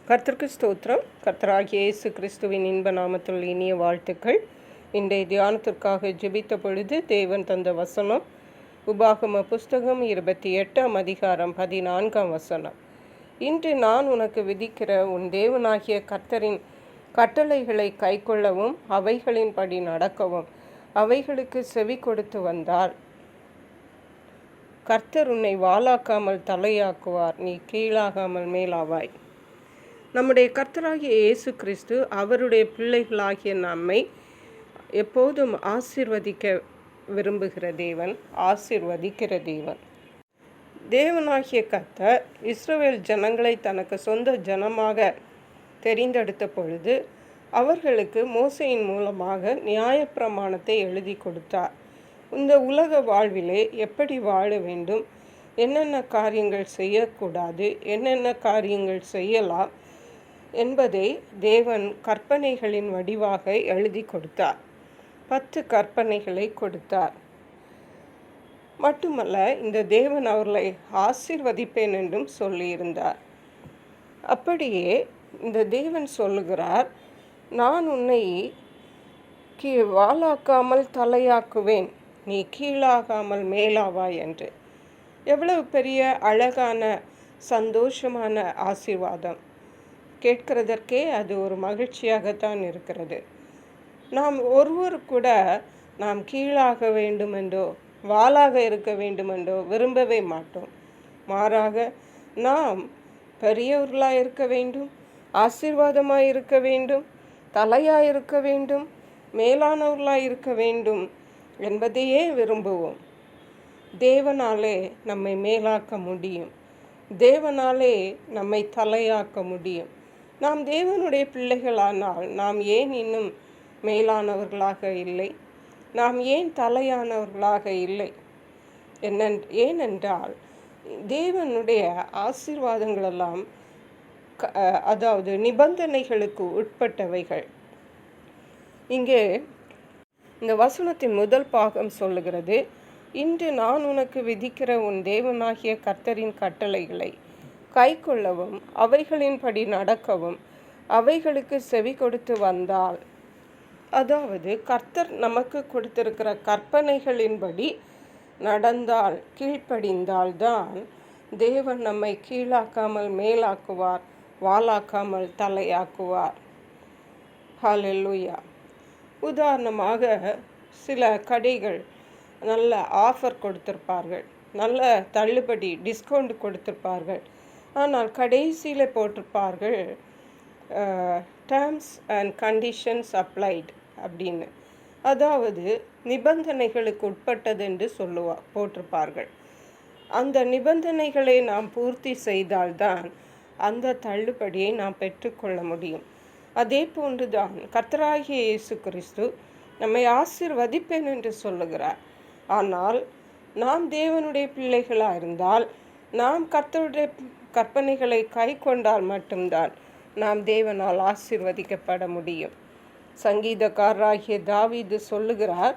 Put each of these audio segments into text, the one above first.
கர்த்தருக்கு ஸ்தோத்திரம். கர்த்தராகிய இயேசு கிறிஸ்துவின் இன்ப நாமத்தில் இனிய வாழ்த்துக்கள். இன்றைய தியானத்திற்காக ஜெபித்த பொழுது தேவன் தந்த வசனம் உபாகம புஸ்தகம் 28 அதிகாரம் 14 வசனம். இன்று நான் உனக்கு விதிக்கிற உன் தேவனாகிய கர்த்தரின் கட்டளைகளை கைக்கொள்ளவும் அவைகளின்படி நடக்கவும் அவைகளுக்கு செவி கொடுத்து வந்தால் கர்த்தர் உன்னை வாளாக்காமல் தலையாக்குவார், நீ கீழாகாமல் மேலாவாய். நம்முடைய கர்த்தராகிய இயேசு கிறிஸ்து அவருடைய பிள்ளைகளாகிய நம்மை எப்போதும் ஆசீர்வதிக்க விரும்புகிற தேவன், ஆசீர்வதிக்கிற தேவன். தேவனாகிய கர்த்தர் இஸ்ரவேல் ஜனங்களை தனக்கு சொந்த ஜனமாக தெரிந்தெடுத்த பொழுது அவர்களுக்கு மோசையின் மூலமாக நியாயப்பிரமாணத்தை எழுதி கொடுத்தார். இந்த உலக வாழ்விலே எப்படி வாழ வேண்டும், என்னென்ன காரியங்கள் செய்யக்கூடாது, என்னென்ன காரியங்கள் செய்யலாம் என்பதை தேவன் கற்பனைகளின் வடிவாக எழுதி கொடுத்தார். 10 கற்பனைகளை கொடுத்தார். மட்டுமல்ல, இந்த தேவன் அவர்களை ஆசீர்வதிப்பேன் என்றும் சொல்லியிருந்தார். அப்படியே இந்த தேவன் சொல்லுகிறார், நான் உன்னை வாளாக்காமல் தலையாக்குவேன், நீ கீழாகாமல் மேலாவாய் என்று. எவ்வளவு பெரிய அழகான சந்தோஷமான ஆசீர்வாதம்! கேட்கிறதற்கே அது ஒரு மகிழ்ச்சியாகத்தான் இருக்கிறது. நாம் ஒருவர் கூட நாம் கீழாக வேண்டுமென்றோ வாளாக இருக்க வேண்டுமென்றோ விரும்பவே மாட்டோம். மாறாக நாம் பெரியவர்களாக இருக்க வேண்டும், ஆசீர்வாதமாக இருக்க வேண்டும், தலையாக இருக்க வேண்டும், மேலானவர்களாக இருக்க வேண்டும் என்பதையே விரும்புவோம். தேவனாலே நம்மை மேலாக்க முடியும், தேவனாலே நம்மை தலையாக்க முடியும். நாம் தேவனுடைய பிள்ளைகளானால் நாம் ஏன் இன்னும் மேலானவர்களாக இல்லை, நாம் ஏன் தலையானவர்களாக இல்லை? ஏனென்றால் தேவனுடைய ஆசீர்வாதங்களெல்லாம் அதாவது நிபந்தனைகளுக்கு உட்பட்டவைகள். இங்கே இந்த வசனத்தின் முதல் பாகம் சொல்லுகிறது, இன்று நான் உனக்கு விதிக்கிற உன் தேவனாகிய கர்த்தரின் கட்டளைகளை கைக்கொள்ளவும் அவைகளின்படி நடக்கவும் அவைகளுக்கு செவி கொடுத்து வந்தால், அதாவது கர்த்தர் நமக்கு கொடுத்திருக்கிற கற்பனைகளின்படி நடந்தால், கீழ்ப்படிந்தால்தான் தேவன் நம்மை கீழாக்காமல் மேலாக்குவார், வாளாக்காமல் தலையாக்குவார். ஹல்லேலூயா. உதாரணமாக சில கடைகள் நல்ல ஆஃபர் கொடுத்திருப்பார்கள், நல்ல தள்ளுபடி டிஸ்கவுண்ட் கொடுத்திருப்பார்கள். ஆனால் கடைசியில் போட்டிருப்பார்கள் டேர்ம்ஸ் அண்ட் கண்டிஷன்ஸ் அப்ளைடு அப்படின்னு. அதாவது நிபந்தனைகளுக்கு உட்பட்டது என்று போட்டிருப்பார்கள். அந்த நிபந்தனைகளை நாம் பூர்த்தி செய்தால்தான் அந்த தள்ளுபடியை நாம் பெற்றுக்கொள்ள முடியும். அதே போன்றுதான் கர்த்தராகிய இயேசு கிறிஸ்து நம்மை ஆசீர்வதிப்பேன் என்று சொல்லுகிறார். ஆனால் நாம் தேவனுடைய பிள்ளைகளாக இருந்தால், நாம் கர்த்தருடைய கற்பனைகளை கை கொண்டால் மட்டும்தான் நாம் தேவனால் ஆசீர்வதிக்கப்பட முடியும். சங்கீதக்காரராகிய தாவீது சொல்லுகிறார்,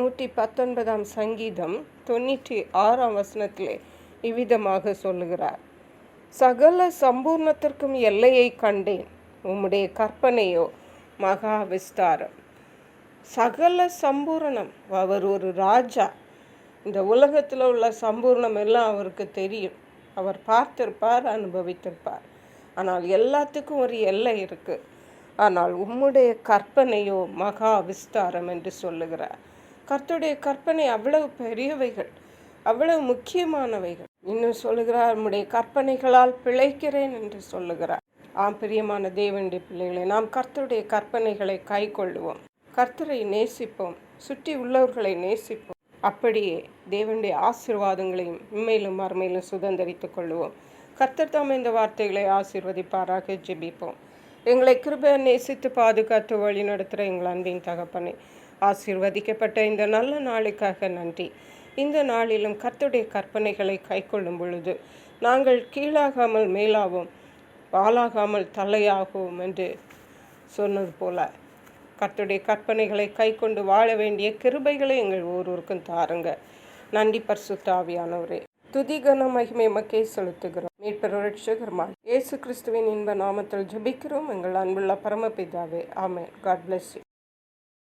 119 சங்கீதம் 96 வசனத்திலே இவ்விதமாக சொல்லுகிறார், சகல சம்பூர்ணத்திற்கும் எல்லையை கண்டேன், உம்முடைய கற்பனையோ மகா விஸ்தாரம். சகல சம்பூரணம். அவர் ஒரு ராஜா. இந்த உலகத்தில் உள்ள சம்பூர்ணம் எல்லாம் அவருக்கு தெரியும். அவர் பார்த்திருப்பார், அனுபவித்திருப்பார். ஆனால் எல்லாத்துக்கும் ஒரு எல்லை இருக்குது. ஆனால் உம்முடைய கற்பனையோ மகா விஸ்தாரம் என்று சொல்லுகிறார். கர்த்தருடைய கற்பனை அவ்வளவு பெரியவைகள், அவ்வளவு முக்கியமானவைகள். இன்னும் சொல்லுகிறார், உம்முடைய கற்பனைகளால் பிழைக்கிறேன் என்று சொல்லுகிறார். பிரியமான தேவனுடைய பிள்ளைகளை, நாம் கர்த்தருடைய கற்பனைகளை கை கொள்ளுவோம், கர்த்தரை நேசிப்போம், சுற்றி உள்ளவர்களை நேசிப்போம். அப்படியே தேவனுடைய ஆசீர்வாதங்களையும் இம்மையிலும் மறுமையிலும் சுதந்திரித்துக் கொள்ளுவோம். கர்த்தர் தாம் இந்த வார்த்தைகளை ஆசீர்வதிப்பாராக. ஜெபிப்போம். எங்களை கிருபையை நேசித்து பாதுகாத்து வழி நடத்துகிற எங்கள் அன்பின் தகப்பனே, ஆசீர்வதிக்கப்பட்ட இந்த நல்ல நாளுக்காக நன்றி. இந்த நாளிலும் கர்த்தருடைய கற்பனைகளை கை கொள்ளும் பொழுது நாங்கள் கீழாகாமல் மேலாவோம், வாளாகாமல் தலையாகவும் என்று சொன்னது போல கர்த்தருடைய கற்பனைகளை கை கொண்டு வாழ வேண்டிய கிருபைகளை எங்கள் ஒவ்வொருவருக்கும் தாருங்க. நன்றி பரிசுத்த ஆவியானவரே. துதி கன மகிமை மக்கே செலுத்துகிறோம். மீட்பர் ரட்சகருமாய் இயேசு கிறிஸ்துவின் இன்ப நாமத்தில் ஜெபிக்கிறோம் எங்கள் அன்புள்ள பரமபிதாவே. ஆமென். God bless you.